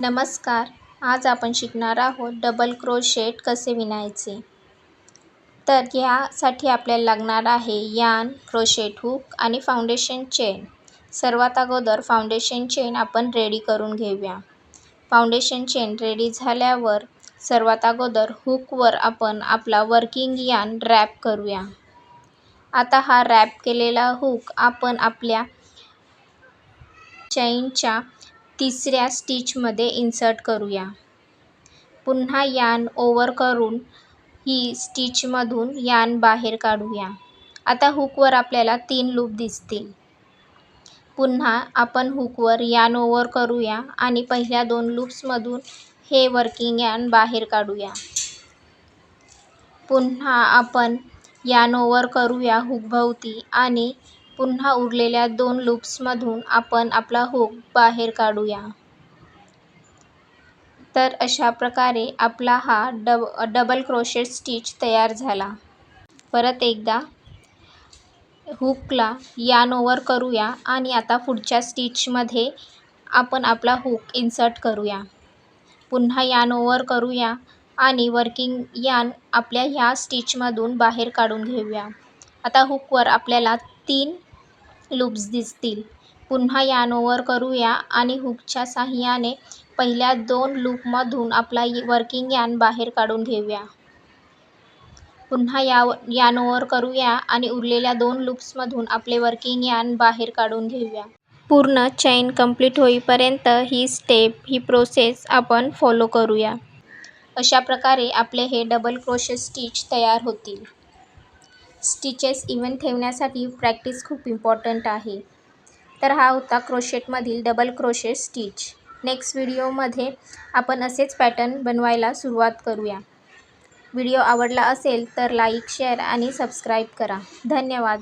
नमस्कार. आज आपण शिकणार आहोत डबल क्रोशेट कसे विणायचे. तर यासाठी आपल्याला लागणार आहे यार्न, क्रोशेट हुक आणि फाउंडेशन चेन. सर्वात अगोदर फाउंडेशन चेन आपण रेडी करून घेऊया. फाउंडेशन चेन रेडी झाल्यावर सर्वात अगोदर हुकवर आपण आपला वर्किंग यार्न रॅप करूया. आता हा रॅप केलेला हुक आपण आपल्या चेनच्या तिसऱ्या स्टिचमध्ये इन्सर्ट करूया. पुन्हा यार्न ओव्हर करून ही स्टिचमधून यार्न बाहेर काढूया. आता हुकवर आपल्याला 3 लूप दिसतील. पुन्हा आपण हुकवर यार्न ओव्हर करूया आणि पहिल्या 2 लूप्समधून हे वर्किंग यार्न बाहेर काढूया. पुन्हा आपण यार्न ओव्हर करूया हुकभोवती आणि पुन्हा उरलेल्या 2 लूप्समधून आपण आपला हुक बाहेर काढूया. तर अशा प्रकारे आपला हा डबल क्रोशेट स्टिच तयार झाला. परत एकदा हुकला यार्न ओव्हर करूया आणि आता पुढच्या स्टिचमध्ये आपण आपला हुक इन्सर्ट करूया. पुन्हा यार्न ओव्हर करूया आणि वर्किंग यार्न आपल्या ह्या स्टिचमधून बाहेर काढून घेऊया. आता हुकवर आपल्याला 3 लूप्स दिसतील. पुन्हा यार्न ओव्हर करूया आणि हुकच्या साहाय्याने पहिल्या 2 लूपमधून आपला वर्किंग यार्न बाहेर काढून घेऊया. पुन्हा यार्न ओव्हर करूया आणि उरलेल्या 2 लूप्समधून आपले वर्किंग यार्न बाहेर काढून घेऊया. पूर्ण चेन कंप्लीट होईपर्यंत ही प्रोसेस आपण फॉलो करूया. अशा प्रकारे आपले हे डबल क्रोशेट स्टिच तयार होतील. स्टिचेस इव्हन ठेवण्यासाठी प्रॅक्टिस खूप इम्पॉर्टंट आहे. तर हा होता क्रोशेटमधील डबल क्रोशेट स्टिच. नेक्स्ट व्हिडिओमध्ये आपण असेच पॅटर्न बनवायला सुरुवात करूया. व्हिडिओ आवडला असेल तर लाईक, शेअर आणि सबस्क्राईब करा. धन्यवाद.